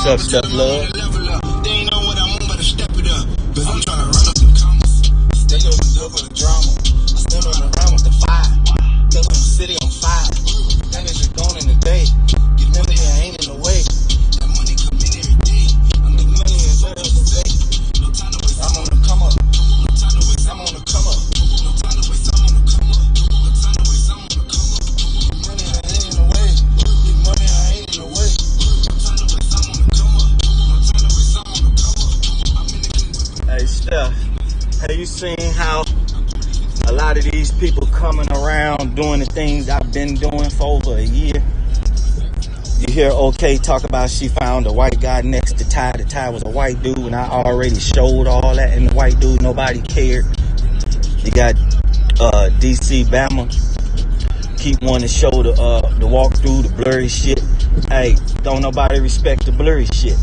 up, Step Love? They ain't know what I'm on, better step it up. Cause I'm trying to run up the commas. Stay over the door for the drama. I stand on the ground with the fire. Tell them the city on fire. That nigga gone in the day. Get money that ain't in the way. That money come in every day. I make money and what else to say. No time to waste, I'm on the come up. No time to waste, I'm on the come up. No time to waste, I'm on the come up. No time to waste, I'm on the come up. Get money that ain't in the way. Get money that ain't in the way. No time to waste, I'm on the come up. No time to waste, I'm on the come up. I'm in the game. Hey, Steph, have you seen how a lot of these people coming around doing the things I've been doing for over a year? You hear OK talk about she found a white guy next to Ty. The Ty was a white dude, and I already showed all that in the white dude. Nobody cared. You got DC Bama keep wanting to show the walkthrough, the blurry shit. Hey, don't nobody respect the blurry shit.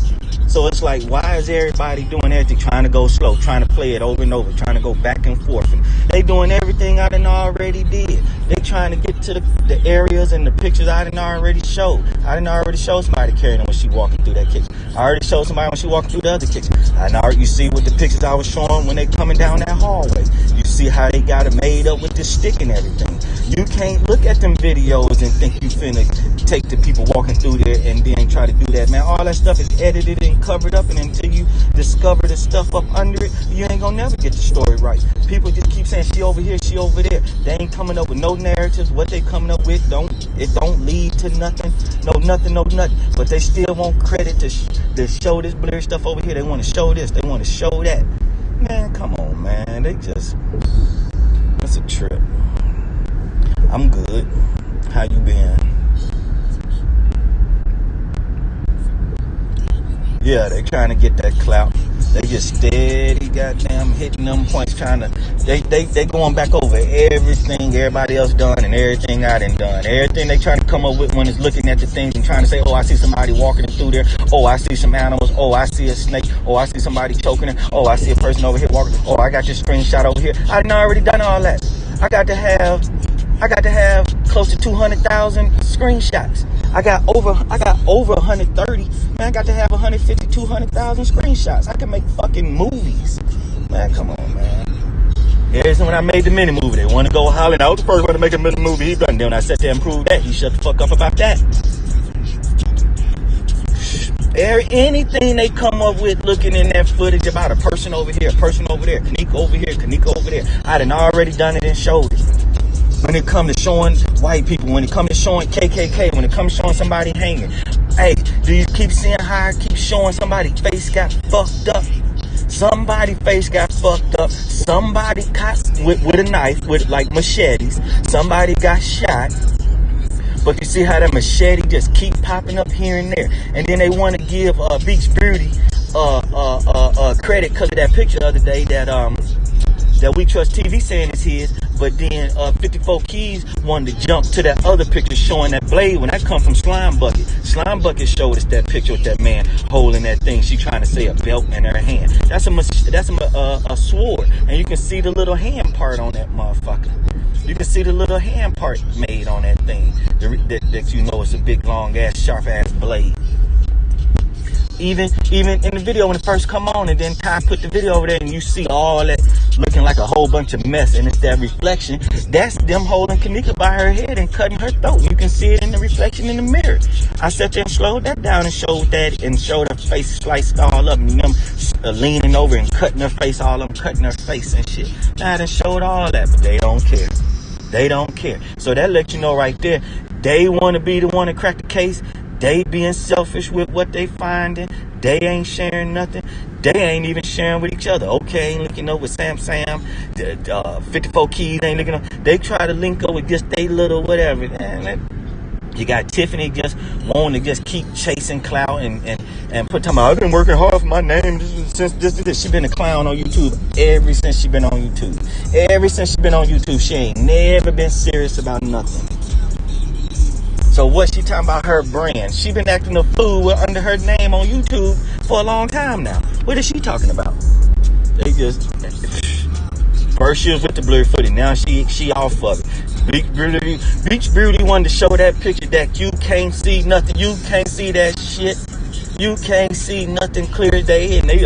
So it's like, why is everybody doing everything, trying to go slow, trying to play it over and over, trying to go back and forth? And they doing everything I done already did. They trying to get to the areas and the pictures I done already showed. I done already showed somebody carrying them when she walking through that kitchen. I already showed somebody when she walking through the other kitchen. You see with the pictures I was showing when they coming down that hallway. You see how they got it made up with the stick and everything. You can't look at them videos and think you finna take the people walking through there and then try to do that, man. All that stuff is edited and covered up, and until you discover the stuff up under it, you ain't gonna never get the story right. People just keep saying she over here, she over there. They ain't coming up with no narratives. What they coming up with don't lead to nothing. No nothing. But they still want credit to show this blurry stuff over here. They want to show this. They want to show that. Man, come on, man. That's a trip. I'm good. How you been? Yeah, they trying to get that clout. They just steady goddamn hitting them points, they going back over everything everybody else done and everything I done done. Everything they trying to come up with when it's looking at the things and trying to say, oh, I see somebody walking through there. Oh, I see some animals. Oh, I see a snake. Oh, I see somebody choking it. Oh, I see a person over here walking. Oh, I got this screenshot over here. I done already done all that. I got to have close to 200,000 screenshots. I got over 130. Man, I got to have 150, 200,000 screenshots. I can make fucking movies. Man, come on, man. Here's when I made the mini movie. They want to go hollering. I was the first one to make a mini movie. He done. Then I sat there and proved that. He shut the fuck up about that. Anything they come up with looking in that footage about a person over here, a person over there, Kanika over here, Kanika over there, I done already done it and showed it. When it comes to showing white people, when it comes to showing KKK, when it comes to showing somebody hanging. Hey, do you keep seeing how I keep showing somebody's face got fucked up? Somebody's face got fucked up. Somebody got with a knife, with like machetes. Somebody got shot. But you see how that machete just keep popping up here and there. And then they want to give Beach Beauty credit because of that picture the other day that We Trust TV saying is his. But then 54 Keys wanted to jump to that other picture showing that blade when that come from Slime Bucket. Slime Bucket showed us that picture with that man holding that thing. She trying to say a belt in her hand. That's a sword. And you can see the little hand part on that motherfucker. You can see the little hand part made on that thing. That you know it's a big, long ass, sharp ass blade. Even in the video when it first come on, and then Ty put the video over there, and you see all that looking like a whole bunch of mess, and it's that reflection. That's them holding Kanika by her head and cutting her throat. You can see it in the reflection in the mirror. I sat there and slowed that down and showed her face sliced all up, and them leaning over and cutting her face, all of them cutting her face and shit. I done showed all that, but they don't care. They don't care. So that lets you know right there, they want to be the one to crack the case. They being selfish with what they finding. They ain't sharing nothing. They ain't even sharing with each other. Okay, ain't linking up with Sam. 54 Keys ain't linking up. They try to link up with just they little whatever. You got Tiffany just wanting to just keep chasing clout and put time. I've been working hard for my name since this. She been a clown on YouTube ever since she been on YouTube. Ever since she been on YouTube, she ain't never been serious about nothing. So what she talking about her brand? She been acting a fool under her name on YouTube for a long time now. What is she talking about? They just first she was with the blurry footage. Now she off of it. Beach Beauty wanted to show that picture that you can't see nothing. You can't see that shit. You can't see nothing clear as day, and they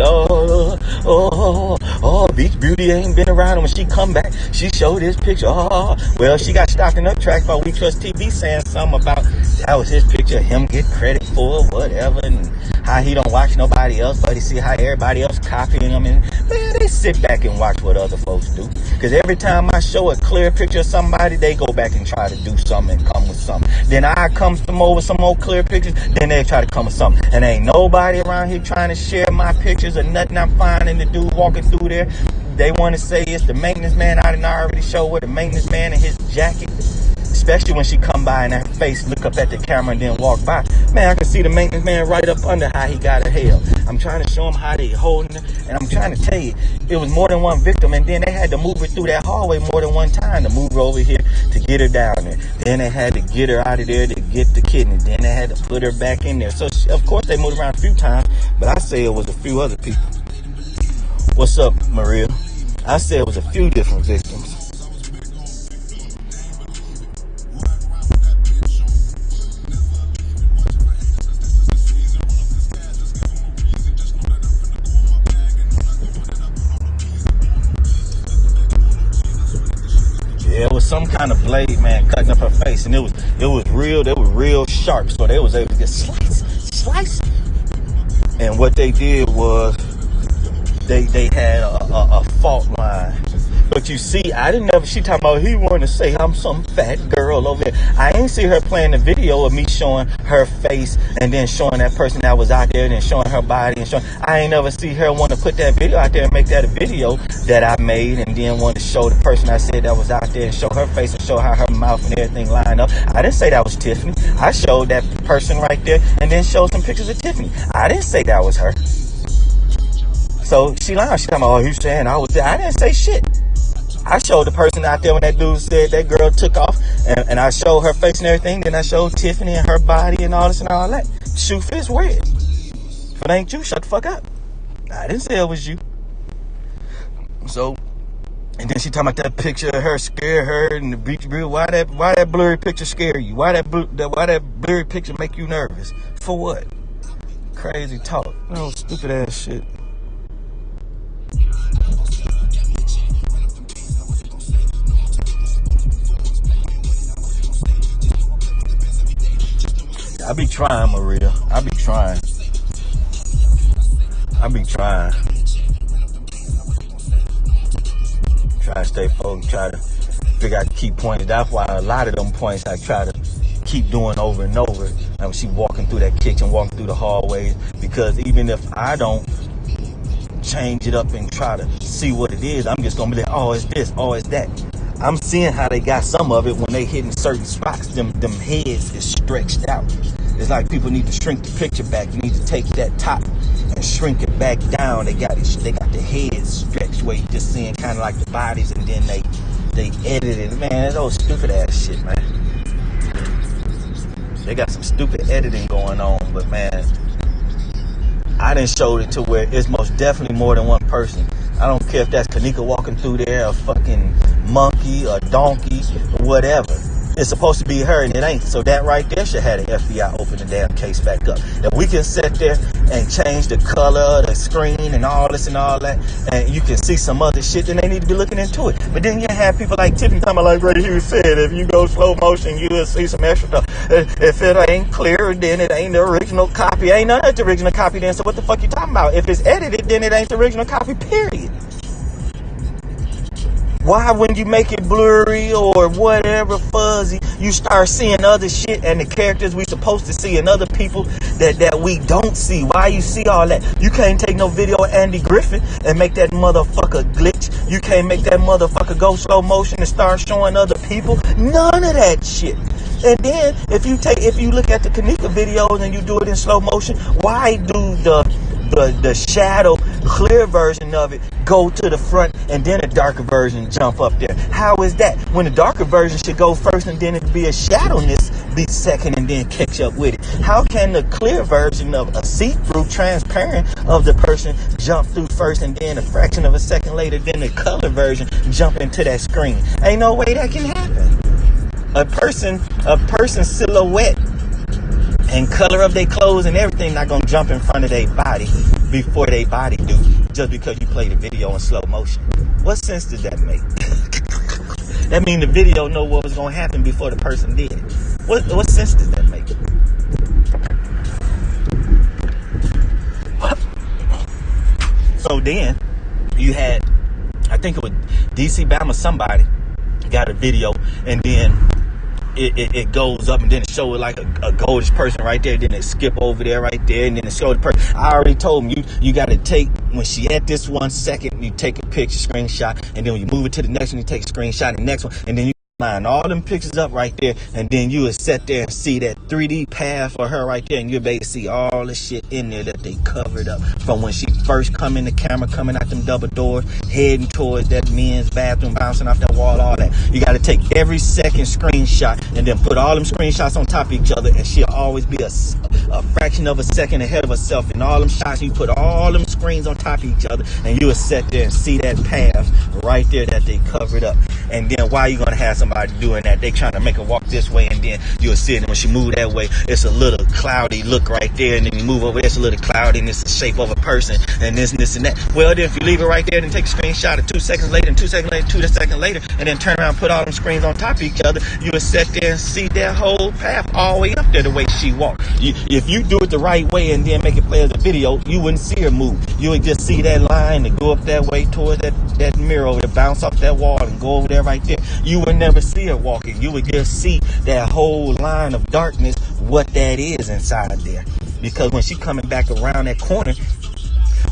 Beach Beauty ain't been around, and when she come back, she showed this picture. Well, she got stocked in her track by We Trust TV saying something about that was his picture, him get credit for whatever, and how he don't watch nobody else, but he see how everybody else copying him. And man, they sit back and watch what other folks do. Because every time I show a clear picture of somebody, they go back and try to do something and come with something. Then I come over some more clear pictures, then they try to come with something. And ain't nobody around here trying to share my pictures or nothing I'm finding the dude walking through there. They want to say it's the maintenance man. I didn't already show with the maintenance man in his jacket. Especially when she come by and that face look up at the camera and then walk by. Man, I can see the maintenance man right up under how he got her held. I'm trying to show him how they holding her. And I'm trying to tell you, it was more than one victim. And then they had to move her through that hallway more than one time to move her over here to get her down there. Then they had to get her out of there to get the kidney. Then they had to put her back in there. So, of course, they moved around a few times. But I say it was a few other people. What's up, Maria? I said it was a few different victims. It was some kind of blade, man, cutting up her face, and it was real. They were real sharp, so they was able to get slice. And what they did was they had a fault line. But you see, she talking about he wanted to say I'm some fat girl over there. I ain't see her playing the video of me showing her face and then showing that person that was out there and then showing her body and showing. I ain't never see her want to put that video out there and make that a video that I made and then want to show the person I said that was out there and show her face and show how her mouth and everything lined up. I didn't say that was Tiffany. I showed that person right there and then showed some pictures of Tiffany. I didn't say that was her. So she lied. She talking about, he's saying I was there. I didn't say shit. I showed the person out there when that dude said that girl took off, and I showed her face and everything. Then I showed Tiffany and her body and all this and all that. Shoe fits weird. If it ain't you, shut the fuck up. I didn't say it was you. So, and then she talking about that picture of her scare her and the beach brew. Why that blurry picture scare you? Why that blurry picture make you nervous? For what? Crazy talk. No stupid ass shit. I be trying, Maria. I be trying. Try to stay focused, try to figure out the key points. That's why a lot of them points I try to keep doing over and over. And she walking through that kitchen, walking through the hallways. Because even if I don't change it up and try to see what it is, I'm just going to be like, oh, it's this, oh, it's that. I'm seeing how they got some of it when they hitting certain spots. Them heads is stretched out. It's like people need to shrink the picture back. You need to take that top and shrink it back down. They got the heads stretched where you just seeing kind of like the bodies, and then they edit it. Man, that's old stupid ass shit, man. They got some stupid editing going on, but man, I done showed it to where it's most definitely more than one person. I don't care if that's Kanika walking through there, a fucking monkey, a donkey, or whatever. It's supposed to be her and it ain't. So that right there should have the FBI open the damn case back up. If we can sit there and change the color, the screen, and all this and all that, and you can see some other shit, then they need to be looking into it. But then you have people like Tiffany talking like Ray Hughes said, if you go slow motion, you'll see some extra stuff. If it ain't clear, then it ain't the original copy. Ain't none of the original copy then, so what the fuck you talking about? If it's edited, then it ain't the original copy, period. Why when you make it blurry or whatever, fuzzy, you start seeing other shit and the characters we supposed to see and other people that we don't see? Why you see all that? You can't take no video of Andy Griffin and make that motherfucker glitch. You can't make that motherfucker go slow motion and start showing other people. None of that shit. And then if you look at the Kanika videos and you do it in slow motion, why do the shadow clear version of it go to the front and then a darker version jump up there? How is that? When the darker version should go first and then it be a shadowness be second and then catch up with it. How can the clear version of a see-through transparent of the person jump through first and then a fraction of a second later then the color version jump into that screen? Ain't no way that can happen. A person silhouette and color of their clothes and everything not gonna jump in front of their body before their body do, just because you play the video in slow motion. What sense does that make? That means the video know what was gonna happen before the person did it. What sense does that make? So then you had, I think it was DC Bama, somebody got a video, and then it goes up, and then it shows like a goldish person right there, then it skip over there right there, and then it shows the person. I already told him you got to take, when she at this 1 second, you take a picture, screenshot, and then when you move it to the next one, you take a screenshot, the next one, and then you line all them pictures up right there, and then you would sit there and see that 3D path for her right there, and you'll be able to see all the shit in there that they covered up from when she first come in, the camera coming out them double doors, heading towards that men's bathroom, bouncing off that wall, all that. You got to take every second screenshot and then put all them screenshots on top of each other, and she'll always be a fraction of a second ahead of herself in all them shots. You put all them screens on top of each other, and you will sit there and see that path right there that they covered up. And then why you gonna have somebody doing that? They trying to make her walk this way, and then you'll see it, and when she move that way, it's a little cloudy look right there, and then you move over there, it's a little cloudy, and it's the shape of a person, and this and that. Well, then if you leave it right there, then take a screenshot of 2 seconds later, and 2 seconds later, 2 seconds later, and then turn around and put all them screens on top of each other, you will sit there and see that whole path all the way up there the way she walked. If you do it the right way and then make it play as a video, you wouldn't see her move. You would just see that line and go up that way towards that mirror over there, bounce off that wall and go over there right there. You would never see her walking. You would just see that whole line of darkness, what that is inside there. Because when she coming back around that corner,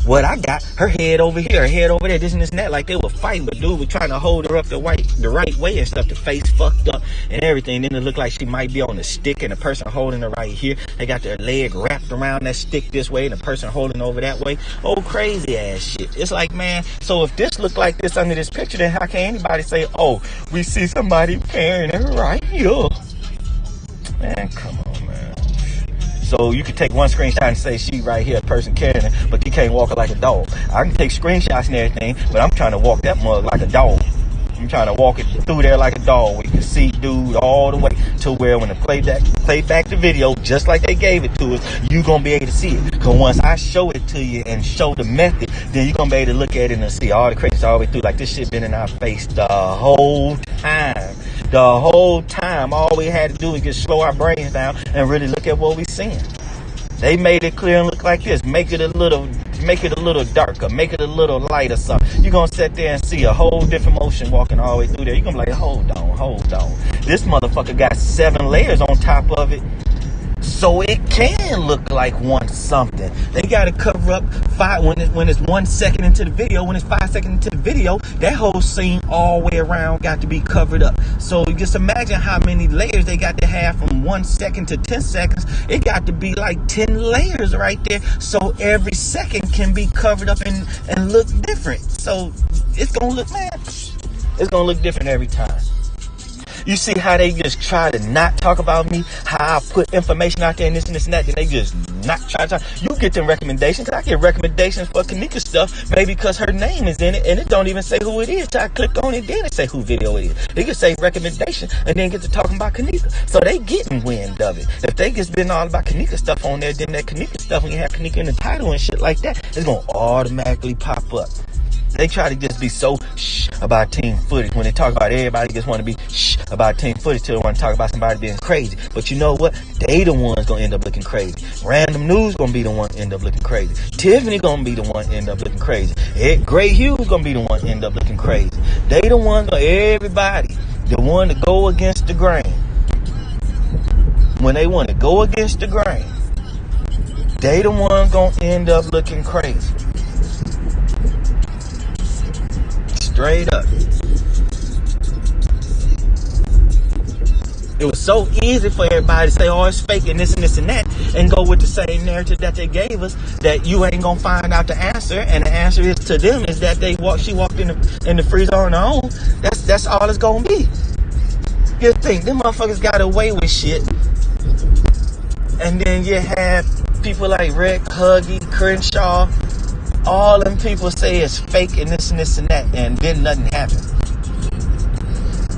what I got, her head over here, her head over there, this and that, like they were fighting, but dude was trying to hold her up the right way and stuff, the face fucked up and everything. Then it looked like she might be on a stick, and the person holding her right here, they got their leg wrapped around that stick this way, and the person holding over that way. Oh, crazy ass shit. It's like, man, so if this looked like this under this picture, then how can anybody say, oh, we see somebody carrying her right here? Man, come on, man. So you could take one screenshot and say she right here, a person carrying her, but you can't walk her like a dog. I can take screenshots and everything, but I'm trying to walk that mug like a dog. I'm trying to walk it through there like a dog, where you can see dude all the way to where when they play back the video, just like they gave it to us, you gonna be able to see it. Because once I show it to you and show the method, then you're gonna be able to look at it and see all the crazy all the way through. Like this shit been in our face the whole time. The whole time, all we had to do is just slow our brains down and really look at what we seeing. They made it clear and look like this. Make it a little darker. Make it a little lighter, something. You're gonna sit there and see a whole different motion walking all the way through there. You're gonna be like, hold on. This motherfucker got 7 layers on top of it, so it can look like one something. They gotta cover up 5 when it's 1 second into the video. When it's 5 seconds into the video, that whole scene all the way around got to be covered up. So just imagine how many layers they got to have from 1 second to 10 seconds. It got to be like 10 layers right there, so every second can be covered up and look different. So it's gonna look, man, it's gonna look different every time. You see how they just try to not talk about me, how I put information out there and this and that, and they just not try to talk. You get them recommendations, because I get recommendations for Kanika stuff, maybe because her name is in it, and it don't even say who it is. So I click on it, then it say who video it is. They can say recommendation, and then get to talking about Kanika. So they getting wind of it. If they just been all about Kanika stuff on there, then that Kanika stuff, when you have Kanika in the title and shit like that, it's going to automatically pop up. They try to just be so shh about team footage. When they talk about everybody, just want to be shh about team footage till they want to talk about somebody being crazy. But you know what? They the ones gonna end up looking crazy. Random News gonna be the one end up looking crazy. Tiffany gonna be the one end up looking crazy. Ed Gray Hughes gonna be the one end up looking crazy. They the ones, everybody, the one to go against the grain. When they want to go against the grain, they the one gonna end up looking crazy. Straight up. It was so easy for everybody to say, oh, it's fake and this and that, and go with the same narrative that they gave us, that you ain't gonna find out the answer, and the answer is to them is that she walked in the freezer on her own. That's all it's gonna be. You think them motherfuckers got away with shit, and then you have people like Rick, Huggy, Crenshaw, all them people say it's fake and this and that, and then nothing happened.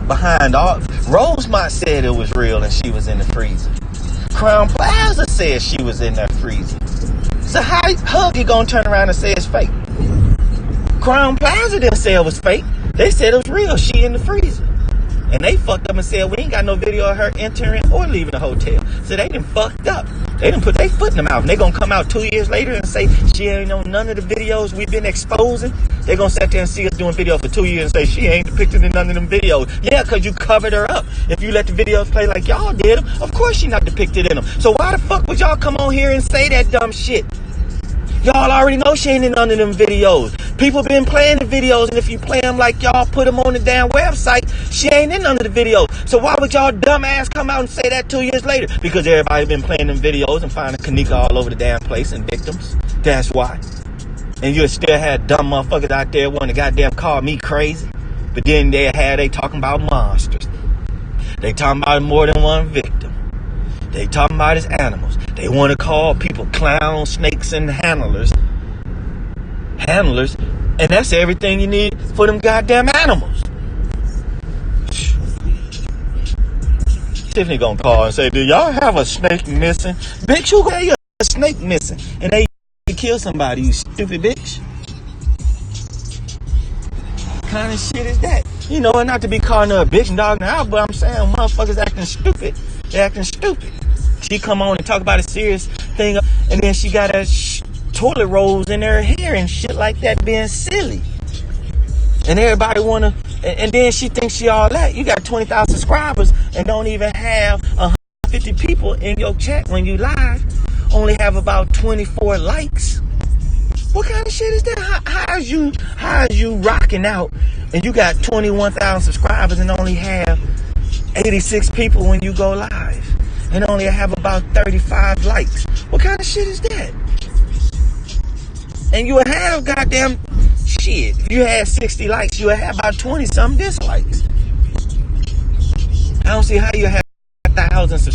Behind all, Rosemont said it was real and she was in the freezer. Crown Plaza said she was in that freezer. So how Huggy gonna turn around and say it's fake? Crown Plaza didn't say it was fake. They said it was real. She in the freezer. And they fucked up and said, we ain't got no video of her entering or leaving the hotel. So they done fucked up. They done put their foot in the mouth. And they gonna come out 2 years later and say, she ain't on none of the videos we've been exposing. They gonna sit there and see us doing videos for 2 years and say, she ain't depicted in none of them videos. Yeah, because you covered her up. If you let the videos play like y'all did them, of course she not depicted in them. So why the fuck would y'all come on here and say that dumb shit? Y'all already know she ain't in none of them videos. People been playing the videos, and if you play them like y'all put them on the damn website, she ain't in none of the videos. So why would y'all dumbass come out and say that 2 years later? Because everybody been playing them videos and finding Kanika all over the damn place and victims. That's why. And you still had dumb motherfuckers out there wanting to goddamn call me crazy. But then they talking about monsters. They talking about more than one victim. They talking about his animals. They want to call people clowns, snakes, and handlers. Handlers. And that's everything you need for them goddamn animals. Tiffany gonna call and say, do y'all have a snake missing? Bitch, who got you a snake missing? And they kill somebody, you stupid bitch. What kind of shit is that? You know, and not to be calling her a bitch and dogging her out, but I'm saying motherfuckers acting stupid. They're acting stupid. She come on and talk about a serious thing, and then she got a toilet rolls in her hair and shit like that, being silly. And everybody wanna, and then she thinks she all that. You got 20,000 subscribers and don't even have 150 people in your chat when you live. Only have about 24 likes. What kind of shit is that? How is you rocking out and you got 21,000 subscribers and only have 86 people when you go live and only have about 35 likes? What kind of shit is that? And you would have goddamn shit. If you had 60 likes, you would have about 20 something dislikes. I don't see how you have 1,000 subscribers